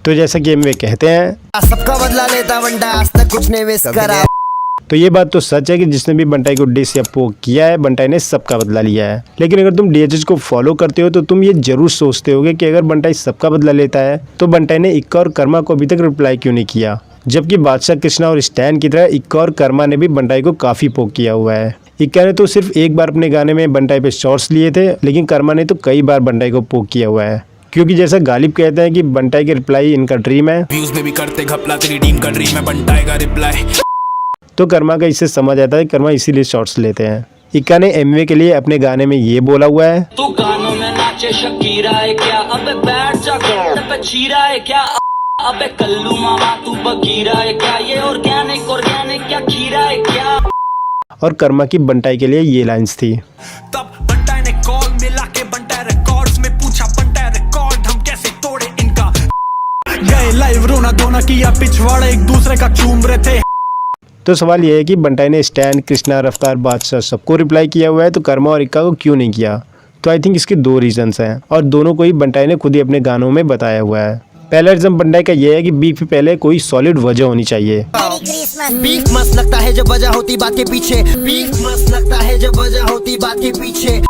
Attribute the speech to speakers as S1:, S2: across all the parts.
S1: तो जैसा कि एमवे कहते हैं,
S2: सबका बदला लेता बंटा, आज तक कुछ नहीं मिस करा।
S1: तो ये बात तो सच है कि जिसने भी बंटाई को डिस या पोक किया है, बंटाई ने सबका बदला लिया है। लेकिन अगर तुम डीएचएच को फॉलो करते हो तो तुम ये जरूर सोचते होगे कि अगर बंटाई सबका बदला लेता है तो बंटाई ने इक्का और कर्मा को अभी तक रिप्लाई क्यों नहीं किया, जबकि बादशाह कृष्णा और स्टैन की तरह इक्का और कर्मा ने भी बंटाई को काफी पोक किया हुआ है। इक्का ने तो सिर्फ एक बार अपने गाने में बंटाई पे शॉर्ट्स लिए थे, लेकिन कर्मा ने तो कई बार बंटाई को पोक किया हुआ है, क्योंकि जैसा गालिब कहते हैं कि बंटाई के रिप्लाई इनका ड्रीम है।
S3: व्यूज में भी करते घपला, तेरी टीम का ड्रीम है बंटाई का रिप्लाई।
S1: तो कर्मा का इससे समझ आता है, कर्मा इसीलिए शॉर्ट्स लेते हैं। इक्का ने एमवे के लिए अपने गाने में ये बोला हुआ है,
S4: तू गानों में नाचे शकीरा है क्या, अबे बैठ जा पे चीरा है क्या, अबे कल्लू मामा तू बगीरा है क्या, ये ऑर्गेनिक क्या खीरा है क्या।
S1: और कर्मा की बंटाई के लिए ये लाइंस थी,
S3: तब बंटाई ने कॉल मिला के बंटाई रिकॉर्ड्स में पूछा, बंटाई रिकॉर्ड हम कैसे तोड़े इनका, गए लाइव रोना धोना किया, पिछवाड़े एक दूसरे का चूम रहे थे।
S1: तो सवाल यह है कि बंटाई ने स्टैन, कृष्णा, रफ्तार, बादशाह सबको रिप्लाई किया हुआ है, तो कर्मा और इक्का को क्यों नहीं किया। तो आई थिंक इसके दो रीजंस हैं, और दोनों को ही बंटाई ने खुद ही अपने गानों में बताया हुआ है। पहला रीजन बंटाई का यह है कि बीफ पहले कोई सॉलिड वजह होनी चाहिए।
S2: बीफ मस्त लगता है जब वजह होती बात के पीछे, बीफ मस्त लगता है जब वजह होती बात के पीछे।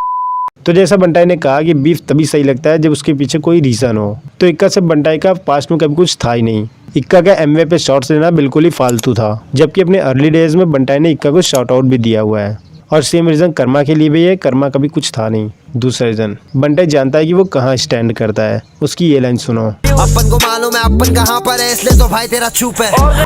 S1: तो जैसा बंटाई ने कहा कि बीफ तभी सही लगता है जब उसके पीछे कोई रीजन हो, तो इक्का से बंटाई का पास्ट में कभी कुछ था ही नहीं। इक्का का एमवे पे शॉर्ट्स लेना बिल्कुल ही फालतू था, जबकि अपने अर्ली डेज में बंटाई ने इक्का को शॉर्ट आउट भी दिया हुआ है। और सेम रीजन कर्मा के लिए भी है, कर्मा कभी कुछ था नहीं। दूसरा रीजन, बंटाई जानता है कि वो कहाँ स्टैंड करता है। उसकी ये लाइन सुनो,
S2: अपन को मालूम है अपन कहाँ पर है, इसलिए तो भाई तेरा चुप है।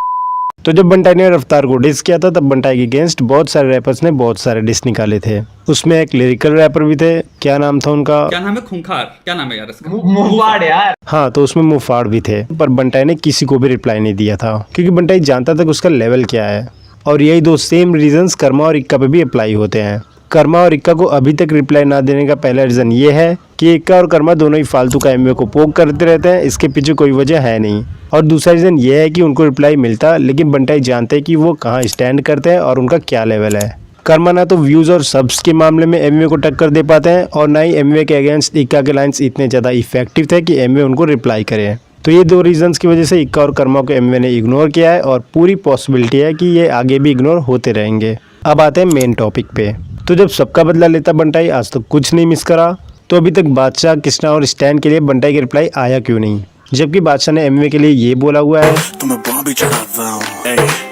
S1: तो जब बंटाई ने रफ्तार को डिस किया था तब बंटाई के अगेंस्ट बहुत सारे रैपर्स ने बहुत सारे डिस निकाले थे। उसमें एक लिरिकल रैपर भी थे, क्या नाम था उनका,
S5: क्या नाम है, खूंखार, क्या नाम है यार इसका,
S6: मुफाड़ यार।
S1: हाँ, तो उसमें मुफाड़ भी थे, पर बंटाई ने किसी को भी रिप्लाई नहीं दिया था, क्योंकि बंटाई जानता था कि उसका लेवल क्या है। और यही दो सेम रीजंस कर्मा और इक्का पे भी अप्लाई होते हैं। कर्मा और इक्का को अभी तक रिप्लाई ना देने का पहला रीजन ये है कि इक्का और कर्मा दोनों ही फालतू का एमवे को पोक करते रहते हैं, इसके पीछे कोई वजह है नहीं। और दूसरा रीजन ये है कि उनको रिप्लाई मिलता, लेकिन बंटाई जानते हैं कि वो कहाँ स्टैंड करते हैं और उनका क्या लेवल है। कर्मा ना तो व्यूज और सब्स के मामले में एमवे को टक्कर दे पाते हैं, और ना ही एमवे के अगेंस्ट इक्का के लाइंस इतने ज़्यादा इफेक्टिव थे कि एमवे उनको रिप्लाई करे। तो ये दो रीजंस की वजह से इक्का और कर्मा को एमवे ने इग्नोर किया है, और पूरी पॉसिबिलिटी है कि ये आगे भी इग्नोर होते रहेंगे। अब आते हैं मेन टॉपिक पे। तो जब सबका बदला लेता बंटाई आज तक कुछ नहीं मिस करा, तो अभी तक बादशाह, कृष्णा और स्टैन के लिए बंटाई के रिप्लाई आया क्यों नहीं, जबकि बादशाह ने एमवे के लिए ये बोला हुआ है,
S3: तुम्हें बॉम्बी चढ़ाता हूँ,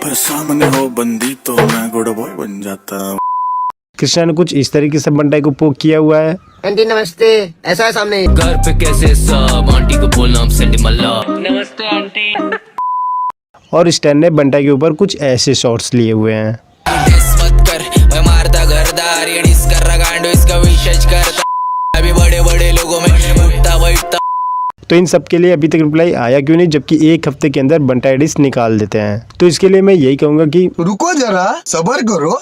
S3: पर सामने हो बंदी तो मैं गुड बॉय बन जाता हूँ।
S1: कृष्णा ने कुछ इस तरीके से बंटाई को पोक किया हुआ है,
S2: आंटी नमस्ते, ऐसा है सामने
S4: घर पे कैसे सब, आंटी को बोलना सेंड मल्ला, नमस्ते आंटी।
S1: और स्टैन ने बंटाई के ऊपर कुछ ऐसे शॉट्स लिए हुए हैं,
S4: अभी बड़े बड़े लोगों में उठता बैठता।
S1: तो इन सब के लिए अभी तक रिप्लाई आया क्यों नहीं, जबकि एक हफ्ते के अंदर बंटाई डिस निकाल देते हैं। तो इसके लिए मैं यही कहूंगा कि
S7: रुको जरा, सब्र करो।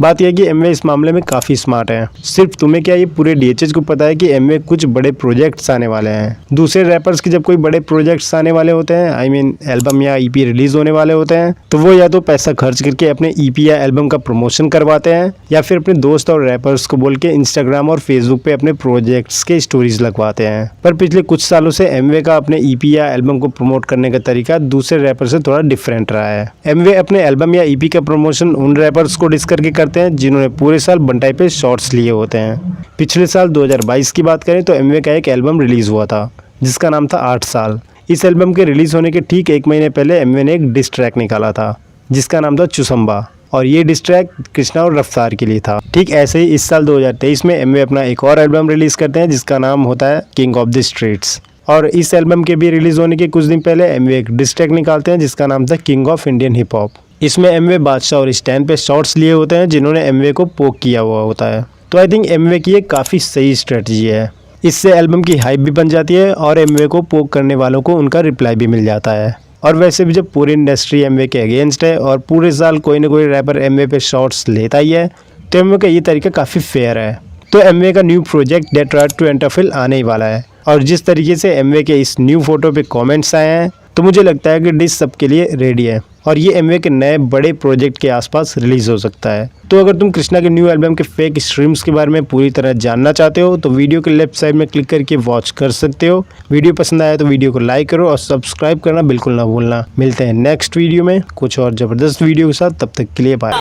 S1: बात यह है कि एमवे इस मामले में काफी स्मार्ट है। सिर्फ तुम्हें क्या, ये पूरे डीएचएच को पता है कि एमवे कुछ बड़े प्रोजेक्ट्स आने वाले हैं। दूसरे रैपर्स के जब कोई बड़े प्रोजेक्ट्स आने वाले होते हैं, आई मीन एल्बम या ईपी रिलीज होने वाले होते हैं, तो वो या तो पैसा खर्च करके अपने ईपी या एल्बम का प्रमोशन करवाते हैं, या फिर अपने दोस्त और रैपर्स को बोल के इंस्टाग्राम और फेसबुक पे अपने प्रोजेक्ट्स के स्टोरीज लगवाते हैं। पर पिछले कुछ सालों से एमवे का अपने ईपी या एल्बम को प्रमोट करने का तरीका दूसरे रैपर से थोड़ा डिफरेंट रहा है। एमवे अपने एल्बम या ईपी का प्रमोशन उन रैपर्स को डिस करके करते हैं जिन्होंने पूरे साल बंटाई पे शॉर्ट्स लिए होते हैं। पिछले साल 2022 की बात करें तो एमवे का एक एल्बम रिलीज हुआ था जिसका नाम था 8 साल। इस एल्बम के रिलीज होने के ठीक 1 महीने पहले एमवे ने एक डिस ट्रैक निकाला था जिसका नाम था चुसंबा, और ये डिस ट्रैक कृष्णा और रफ्तार के लिए था। ठीक ऐसे ही इस साल 2023 में एमवे अपना एक और एल्बम रिलीज करते हैं जिसका नाम होता है किंग ऑफ द स्ट्रीट्स, और इस एल्बम के भी रिलीज होने के कुछ दिन पहले एमवे एक डिस ट्रैक निकालते हैं जिसका नाम था king of Indian hip hop. इसमें एमवे बादशाह और स्टैन पे शॉट्स लिए होते हैं जिन्होंने एमवे को पोक किया हुआ होता है। तो आई थिंक एमवे की एक काफ़ी सही स्ट्रेटजी है। इससे एल्बम की हाइप भी बन जाती है और एमवे को पोक करने वालों को उनका रिप्लाई भी मिल जाता है। और वैसे भी जब पूरी इंडस्ट्री एमवे के अगेंस्ट है और पूरे साल कोई ना कोई रैपर एमवे पे शॉट्स लेता ही है, तो एमवे का ये तरीका काफ़ी फेयर है। तो एमवे का new project date right to एंटरफिल आने ही वाला है, और जिस तरीके से एमवे के इस न्यू फोटो पे कमेंट्स आए हैं तो मुझे लगता है कि डिश सबके लिए रेडी है और ये एमवे के नए बड़े प्रोजेक्ट के आसपास रिलीज हो सकता है। तो अगर तुम कृष्णा के न्यू एल्बम के फेक स्ट्रीम्स के बारे में पूरी तरह जानना चाहते हो तो वीडियो के लेफ्ट साइड में क्लिक करके वॉच कर सकते हो। वीडियो पसंद आया तो वीडियो को लाइक करो और सब्सक्राइब करना बिल्कुल ना भूलना। मिलते हैं नेक्स्ट वीडियो में कुछ और जबरदस्त वीडियो के साथ, तब तक के लिए बाय।